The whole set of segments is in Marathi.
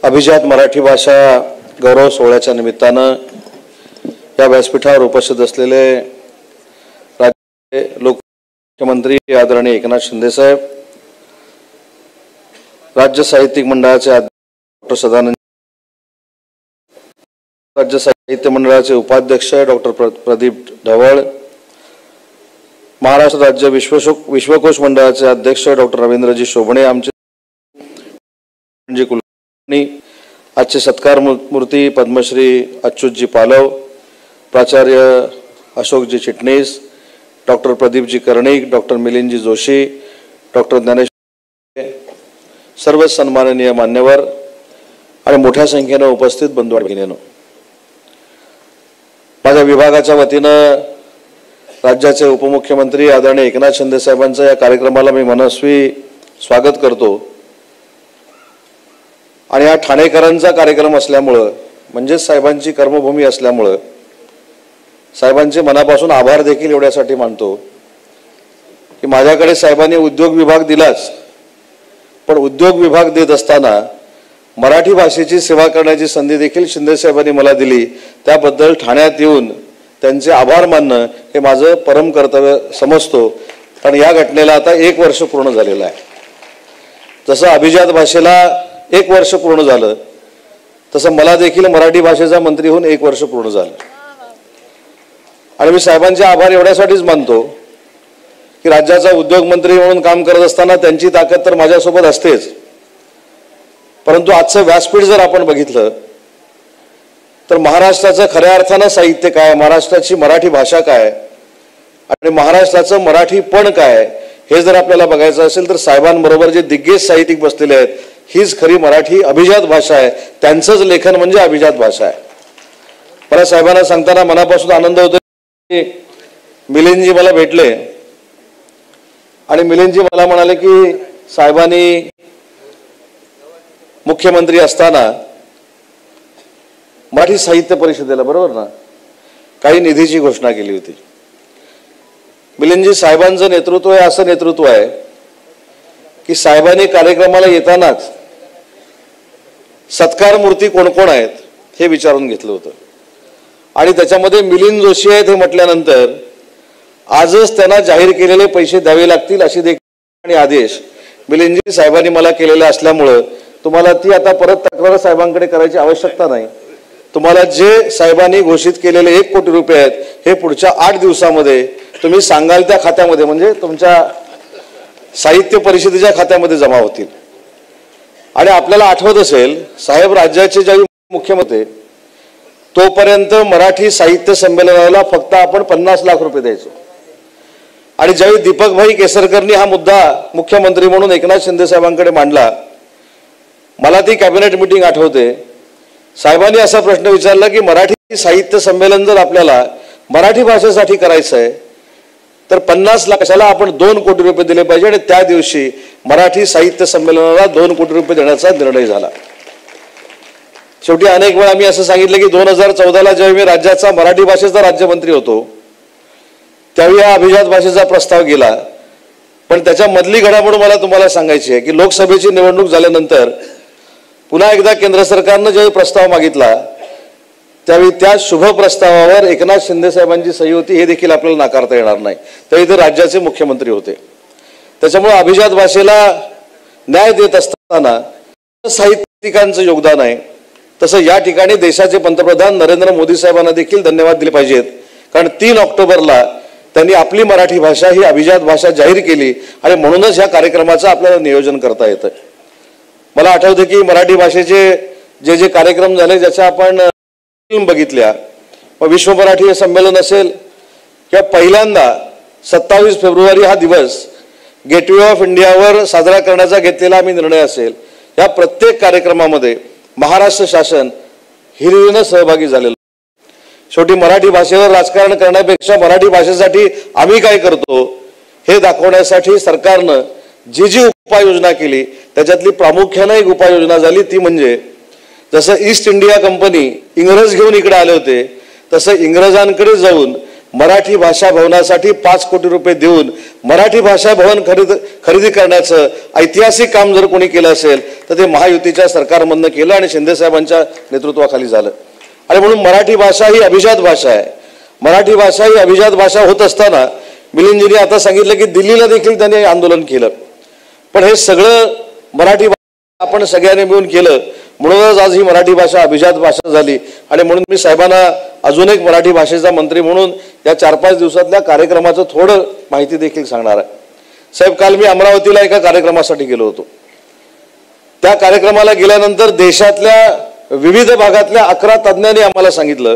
अभिजात मराठी भाषा गौरव सोहळ्याच्या निमित्तानं या व्यासपीठावर उपस्थित असलेले राज्य मुख्यमंत्री आदरणीय एकनाथ शिंदे साहेब, राज्य साहित्यिक मंडळाचे अध्यक्ष डॉक्टर सदानंद, राज्य साहित्य मंडळाचे उपाध्यक्ष डॉक्टर प्रदीप ढवळ, महाराष्ट्र राज्य विश्वकोश मंडळाचे अध्यक्ष डॉक्टर रवींद्रजी शोभणे, आमचे कुलकर्णी, आजचे सत्कार मूर्ती पद्मश्री अच्युतजी पालव, प्राचार्य अशोकजी चिटणीस, doctor प्रदीपजी Karnik, doctor मिलिंदजी Joshi, doctor Dnyaneshwar, सर्व सन्माननीय मान्यवर आणि मोठ्या संख्येने उपस्थित बंधू आणि भगिनींनो, माझ्या विभागाच्या वतीनं राज्याचे उपमुख्यमंत्री आदरणीय एकनाथ शिंदे साहेबांच्या या कार्यक्रमाला मी मनस्वी स्वागत करतो। आणि हा ठाणेकरांचा कार्यक्रम असल्यामुळं, म्हणजे साहेबांची कर्मभूमी असल्यामुळं साहेबांचे मनापासून आभार देखील एवढ्यासाठी मानतो की माझ्याकडे साहेबांनी उद्योग विभाग दिलाच, पण उद्योग विभाग देत असताना मराठी भाषेची सेवा करण्याची संधी देखील शिंदे साहेबांनी मला दिली। त्याबद्दल ठाण्यात येऊन त्यांचे आभार मानणं हे माझं परम कर्तव्य समजतो। कारण या घटनेला आता 1 वर्ष पूर्ण झालेलं आहे। जसं अभिजात भाषेला 1 वर्ष पूर्ण झालं, तसं मला देखील मराठी भाषेचा मंत्री होऊन 1 वर्ष पूर्ण झालं। आणि मी साहेबांचे आभार एवढ्यासाठीच मानतो की राज्याचा उद्योग मंत्री म्हणून काम करत असताना त्यांची ताकद तर माझ्यासोबत असतेच, परंतु आजचं व्यासपीठ जर आपण बघितलं तर महाराष्ट्राचं खऱ्या अर्थानं साहित्य काय, महाराष्ट्राची मराठी भाषा काय आणि महाराष्ट्राचं मराठीपण काय हे जर आपल्याला बघायचं असेल तर साहेबांबरोबर जे दिग्गज साहित्यिक बसलेले आहेत, हीच खरी मराठी अभिजात भाषा आहे। त्यांचंच लेखन म्हणजे अभिजात भाषा आहे। मला साहेबांना सांगताना मनापासून आनंद होतो की मिलिंदजी मला भेटले आणि मिलिंदजी मला म्हणाले की साहेबांनी मुख्यमंत्री असताना मराठी साहित्य परिषदेला, बरोबर ना, काही निधीची घोषणा केली होती। मिलिंदजी, साहेबांचं नेतृत्व आहे असं नेतृत्व आहे की साहेबांनी कार्यक्रमाला येतानाच सत्कार मूर्ती कोण कोण आहेत हे विचारून घेतलं होतं आणि त्याच्यामध्ये मिलिंद जोशी आहेत हे म्हटल्यानंतर आजच त्यांना जाहीर केलेले पैसे द्यावे लागतील अशी देखील आदेश मिलिंदजी साहेबांनी मला केलेला असल्यामुळं तुम्हाला ती आता परत तक्रार साहेबांकडे करायची आवश्यकता नाही। तुम्हाला जे साहेबांनी घोषित केलेले 1 कोटी रुपये आहेत हे पुढच्या 8 दिवसामध्ये तुम्ही सांगाल त्या खात्यामध्ये, म्हणजे तुमच्या साहित्य परिषदेच्या खात्यामध्ये जमा होतील। आणि आपल्याला आठवत असेल, साहेब राज्याचे ज्यावेळी मुख्यमंत्री तोपर्यंत मराठी साहित्य संमेलनाला फक्त आपण 50 लाख रुपये द्यायचो आणि ज्यावेळी दीपकभाई केसरकरनी हा मुद्दा मुख्यमंत्री म्हणून एकनाथ शिंदे साहेबांकडे मांडला, मला ती कॅबिनेट मीटिंग आठवते। साहेबांनी असा प्रश्न विचारला की मराठी साहित्य संमेलन जर आपल्याला मराठी भाषेसाठी करायचं आहे तर 50 लाखाला आपण 2 कोटी रुपये दिले पाहिजे आणि त्या दिवशी मराठी साहित्य संमेलनाला 2 कोटी रुपये देण्याचा निर्णय झाला। शेवटी अनेक वेळा मी असं सांगितलं की 2014ला जेव्हा मी राज्याचा मराठी भाषेचा राज्यमंत्री होतो त्यावेळी हा अभिजात भाषेचा प्रस्ताव गेला, पण त्याच्या मधली घडामोड मला तुम्हाला सांगायची आहे की लोकसभेची निवडणूक झाल्यानंतर पुन्हा एकदा केंद्र सरकारनं जेव्हा प्रस्ताव मागितला त्यावेळी त्या शुभ प्रस्तावावर एकनाथ शिंदे साहेबांची सही होती हे देखील आपल्याला नाकारता येणार नाही। त्यावेळी ते राज्याचे मुख्यमंत्री होते। त्याच्यामुळे अभिजात भाषेला न्याय देत असताना साहित्यिकांचं योगदान आहे, तसं या ठिकाणी देशाचे पंतप्रधान नरेंद्र मोदी साहेबांना देखील धन्यवाद दिले पाहिजेत। कारण 3 ऑक्टोबरला त्यांनी आपली मराठी भाषा ही अभिजात भाषा जाहीर केली आणि म्हणूनच या कार्यक्रमाचं आपल्याला नियोजन करता येतं। मला आठवतं की मराठी भाषेचे जे कार्यक्रम झाले, ज्याच्या आपण फिल्म बघितल्या, विश्व मराठी संमेलन असेल किंवा पहिल्यांदा 27 फेब्रुवारी हा दिवस गेटवे ऑफ इंडियावर साजरा करण्याचा घेतलेला आम्ही निर्णय असेल, या प्रत्येक कार्यक्रमामध्ये महाराष्ट्र शासन हिरिरीनं सहभागी झालेलं। शेवटी मराठी भाषेवर राजकारण करण्यापेक्षा मराठी भाषेसाठी आम्ही काय करतो हे दाखवण्यासाठी सरकारनं जी उपाययोजना केली त्याच्यातली प्रामुख्याने एक उपाययोजना झाली ती म्हणजे, जसं ईस्ट इंडिया कंपनी इंग्रज घेऊन इकडे आले होते तसं इंग्रजांकडे जाऊन मराठी भाषा भवनासाठी 5 कोटी रुपये देऊन मराठी भाषा भवन खरेदी करण्याचं ऐतिहासिक काम जर कोणी केलं असेल तर ते महायुतीच्या सरकारमधनं केलं आणि शिंदे साहेबांच्या नेतृत्वाखाली झालं. आणि म्हणून मराठी भाषा ही अभिजात भाषा आहे. मराठी भाषा ही अभिजात भाषा होत असताना मिलिंदजींनी आता सांगितलं की दिल्लीला देखील त्यांनी आंदोलन केलं. पण हे सगळं मराठी आपण सगळ्यांनी मिळून केलं म्हणूनच आज ही मराठी भाषा अभिजात भाषा झाली. आणि म्हणून मी साहेबांना अजून एक मराठी भाषेचा मंत्री म्हणून या 4-5 दिवसातल्या कार्यक्रमाचं थोडं माहिती देखील सांगणार आहे. साहेब, काल मी अमरावतीला एका कार्यक्रमासाठी गेलो होतो. त्या कार्यक्रमाला गेल्यानंतर देशातल्या विविध भागातल्या 11 तज्ज्ञांनी आम्हाला सांगितलं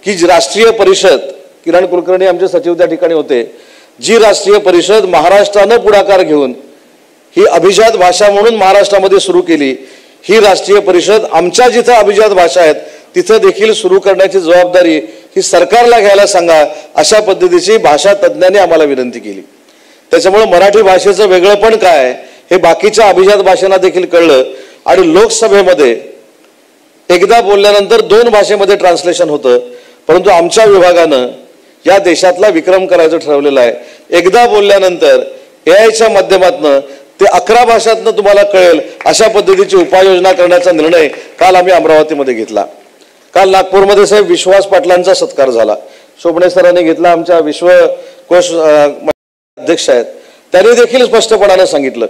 की जी राष्ट्रीय परिषद, किरण कुलकर्णी आमचे सचिव त्या ठिकाणी होते, जी राष्ट्रीय परिषद महाराष्ट्रानं पुढाकार घेऊन ही अभिजात भाषा म्हणून महाराष्ट्रामध्ये सुरू केली, ही राष्ट्रीय परिषद आमच्या जिथं अभिजात भाषा आहेत तिथं देखील सुरू करण्याची जबाबदारी ही सरकारला घ्यायला सांगा, अशा पद्धतीची भाषा तज्ज्ञांनी आम्हाला विनंती केली. त्याच्यामुळे मराठी भाषेचं वेगळंपण काय हे बाकीच्या अभिजात भाषांना देखील कळलं. आणि लोकसभेमध्ये एकदा बोलल्यानंतर 2 भाषेमध्ये ट्रान्सलेशन होतं, परंतु आमच्या विभागानं या देशातला विक्रम करायचं ठरवलेलं आहे. एकदा बोलल्यानंतर AIच्या माध्यमातून ते 11 भाषांतनं तुम्हाला कळेल अशा पद्धतीची उपाययोजना करण्याचा निर्णय काल आम्ही अमरावतीमध्ये घेतला. काल नागपूरमध्ये साहेब विश्वास पाटलांचा सत्कार झाला. शोभणे सरांनी घेतला, आमच्या विश्वकोश अध्यक्ष आहेत, त्यांनी देखील स्पष्टपणाने सांगितलं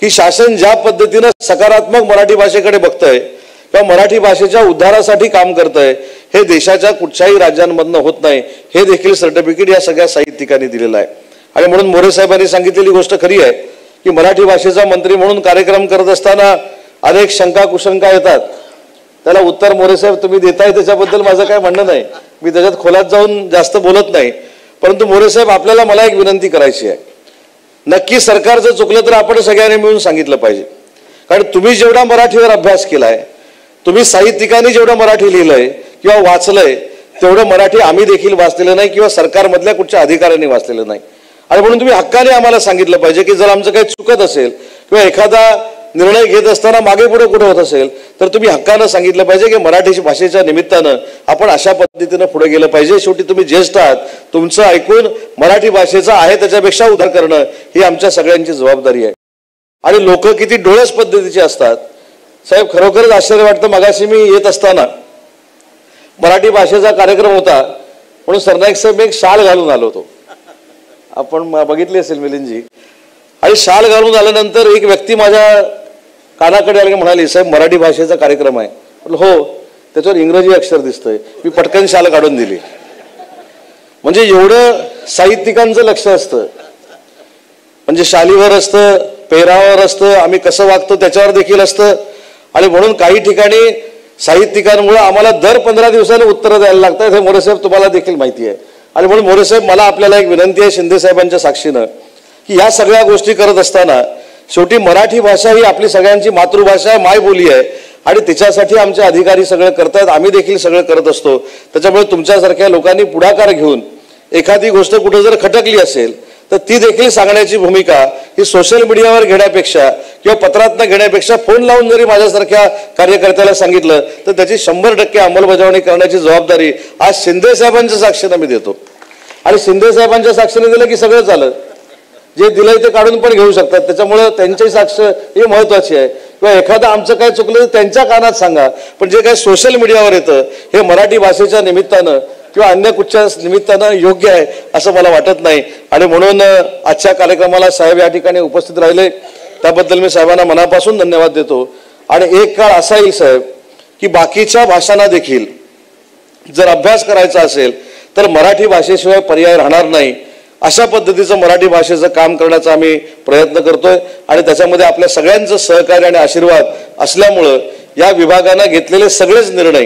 की शासन ज्या पद्धतीनं सकारात्मक मराठी भाषेकडे बघतंय किंवा मराठी भाषेच्या उद्धारासाठी काम करतंय हे देशाच्या कुठच्याही राज्यांमधनं होत नाही, हे देखील सर्टिफिकेट या सगळ्या साहित्यिकांनी दिलेलं आहे. आणि म्हणून मोरे साहेबांनी सांगितलेली गोष्ट खरी आहे की मराठी भाषेचा मंत्री म्हणून कार्यक्रम करत असताना अनेक शंका कुशंका येतात. त्याला उत्तर मोरे साहेब तुम्ही देताय त्याच्याबद्दल माझं काय म्हणणं नाही, मी त्याच्यात खोलात जाऊन जास्त बोलत नाही. परंतु मोरे साहेब, आपल्याला मला एक विनंती करायची आहे. नक्की सरकार जर चुकलं तर आपण सगळ्यांनी मिळून सांगितलं पाहिजे. कारण तुम्ही जेवढा मराठीवर अभ्यास केलाय, तुम्ही साहित्यिकांनी जेवढं मराठी लिहिलंय किंवा वाचलंय तेवढं मराठी आम्ही देखील वाचलेलं नाही किंवा सरकारमधल्या कुठच्या अधिकाऱ्यांनी वाचलेलं नाही. आणि म्हणून तुम्ही हक्काने आम्हाला सांगितलं पाहिजे की जर आमचं काही चुकत असेल किंवा एखादा निर्णय घेत असताना मागे पुढे कुठं होत असेल तर तुम्ही हक्कानं सांगितलं पाहिजे की मराठी भाषेच्या निमित्तानं आपण अशा पद्धतीनं पुढे गेलं पाहिजे. शेवटी तुम्ही ज्येष्ठ आहात, तुमचं ऐकून मराठी भाषेचा आहे त्याच्यापेक्षा उद्धार करणं ही आमच्या सगळ्यांची जबाबदारी आहे. आणि लोक किती डोळस पद्धतीचे असतात साहेब, खरोखरच आश्चर्य वाटतं. मगाशी मी येत असताना मराठी भाषेचा कार्यक्रम होता म्हणून सरनाईक साहेब एक शाल घालून आलो होतो, आपण बघितली असेल मिलिंदजी. आणि शाल घालून आल्यानंतर एक व्यक्ती माझ्या कानाकडे आली, म्हणाली साहेब मराठी भाषेचा कार्यक्रम आहे. हो, त्याच्यावर इंग्रजी अक्षर दिसतंय. मी पटकन शाल काढून दिली. म्हणजे एवढं साहित्यिकांचं लक्ष असतं, म्हणजे शालीवर असतं, पेहरावावर असतं, आम्ही कसं वागतो त्याच्यावर देखील असतं. आणि म्हणून काही ठिकाणी साहित्यिकांमुळे आम्हाला दर 15 दिवसांनी उत्तरं द्यायला लागतात, हे मोरे साहेब तुम्हाला देखील माहिती आहे. आणि म्हणून मोरे साहेब, मला आपल्याला एक विनंती आहे शिंदे साहेबांच्या साक्षीनं की या सगळ्या गोष्टी करत असताना शेवटी मराठी भाषा ही आपली सगळ्यांची मातृभाषा आहे, मायबोली आहे. आणि त्याच्यासाठी आमचे अधिकारी सगळं करतायत, आम्ही देखील सगळं करत असतो. त्याच्यामुळे तुमच्यासारख्या लोकांनी पुढाकार घेऊन एखादी गोष्ट कुठं जर खटकली असेल तर ती देखील सांगण्याची भूमिका ही सोशल मीडियावर घेण्यापेक्षा किंवा पत्रातनं घेण्यापेक्षा फोन लावून जरी माझ्यासारख्या कार्यकर्त्याला सांगितलं तर त्याची 100% अंमलबजावणी करण्याची जबाबदारी आज शिंदे साहेबांच्या साक्षीनं मी देतो. आणि शिंदे साहेबांच्या साक्षीने दिलं की सगळं झालं. जे दिलंय ते काढून पण घेऊ शकतात. त्याच्यामुळे त्यांची साक्ष ही महत्वाची आहे. किंवा एखादं आमचं काय चुकलं तर त्यांच्या कानात सांगा. पण जे काही सोशल मीडियावर येतं हे मराठी भाषेच्या निमित्तानं किंवा अन्य कुठच्या निमित्तानं योग्य आहे असं मला वाटत नाही. आणि म्हणून आजच्या कार्यक्रमाला साहेब या ठिकाणी उपस्थित राहिले त्याबद्दल मी साहेबांना मनापासून धन्यवाद देतो. आणि एक काळ असा येईल साहेब की बाकीच्या भाषांना देखील जर अभ्यास करायचा असेल तर मराठी भाषेशिवाय पर्याय राहणार नाही. अशा पद्धतीचं मराठी भाषेचं काम करण्याचा आम्ही प्रयत्न करतोय. आणि त्याच्यामध्ये आपल्या सगळ्यांचं सहकार्य आणि आशीर्वाद असल्यामुळं या विभागानं घेतलेले सगळेच निर्णय,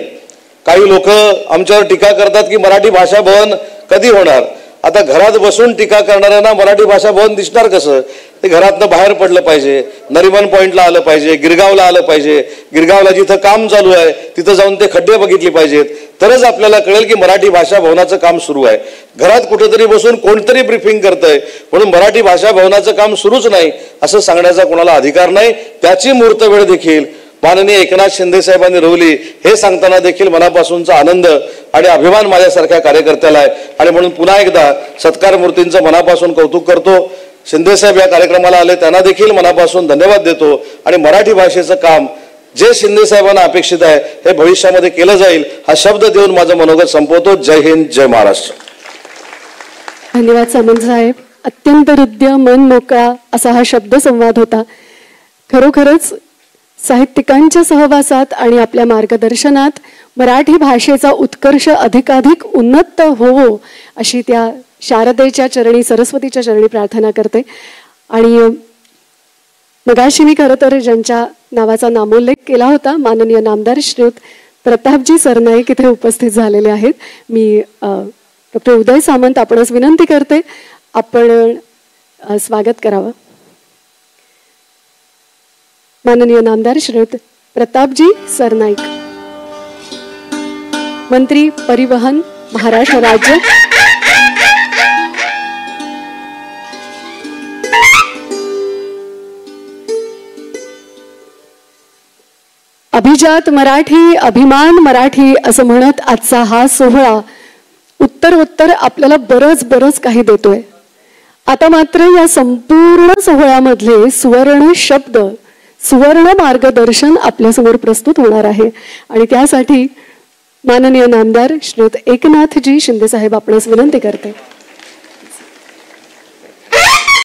काही लोक आमच्यावर टीका करतात की मराठी भाषा भवन कधी होणार. आता घरात बसून टीका करणाऱ्यांना मराठी भाषा भवन दिसणार कसं? ते घरातनं बाहेर पडलं पाहिजे, नरिमन पॉईंटला आलं पाहिजे, गिरगावला आलं पाहिजे, गिरगावला जिथं काम चालू आहे तिथं जाऊन ते खड्डे बघितले पाहिजेत, तरच आपल्याला कळेल की मराठी भाषा भवनाचं काम सुरू आहे. घरात कुठेतरी बसून कोणतरी ब्रीफिंग करतंय म्हणून मराठी भाषा भवनाचं काम सुरूच नाही असं सांगण्याचा कोणाला अधिकार नाही. त्याची मुहूर्तवेळ देखील माननीय एकनाथ शिंदे साहेबांनी रोवली हे सांगताना देखील मनापासूनचा आनंद आणि अभिमान माझ्यासारख्या कार्यकर्त्याला आहे. आणि म्हणून पुन्हा एकदा सत्कार मूर्तींचं मनापासून कौतुक करतो. शिंदेसाहेब या कार्यक्रमाला आले, त्यांना देखील मनापासून धन्यवाद देतो. आणि मराठी भाषेचं काम जे शिंदेसाहेबांना अपेक्षित आहे हे भविष्यामध्ये केलं जाईल हा शब्द देऊन माझं मनोगत संपवतो. जय हिंद, जय महाराष्ट्र. धन्यवाद सामंत साहेब. अत्यंत हृदय, मन मोकळा असा हा शब्द संवाद होता. खरोखरच साहित्यिकांच्या सहवासात आणि आपल्या मार्गदर्शनात मराठी भाषेचा उत्कर्ष अधिकाधिक उन्नत होवो अशी त्या शारदेच्या चरणी, सरस्वतीच्या चरणी प्रार्थना करते. आणि मगाशी मी खरं तर ज्यांच्या नावाचा नामोल्लेख केला होता, माननीय नामदार श्रीयुत प्रतापजी सरनाईक इथे उपस्थित झालेले आहेत. मी डॉक्टर उदय सामंत आपणास विनंती करते आपण स्वागत करावं. माननीय नामदार श्रीयुत प्रतापजी सरनाईक, मंत्री परिवहन, महाराष्ट्र राज्य. अभिजात मराठी, अभिमान मराठी असं म्हणत आजचा हा सोहळा उत्तर आपल्याला बरंच काही देतोय. आता मात्र या संपूर्ण सोहळ्यामधले सुवर्ण शब्द, सुवर्ण मार्गदर्शन आपल्यासमोर प्रस्तुत होणार आहे. आणि त्यासाठी माननीय नामदार श्रीयुत एकनाथजी शिंदे साहेब आपणास विनंती करते.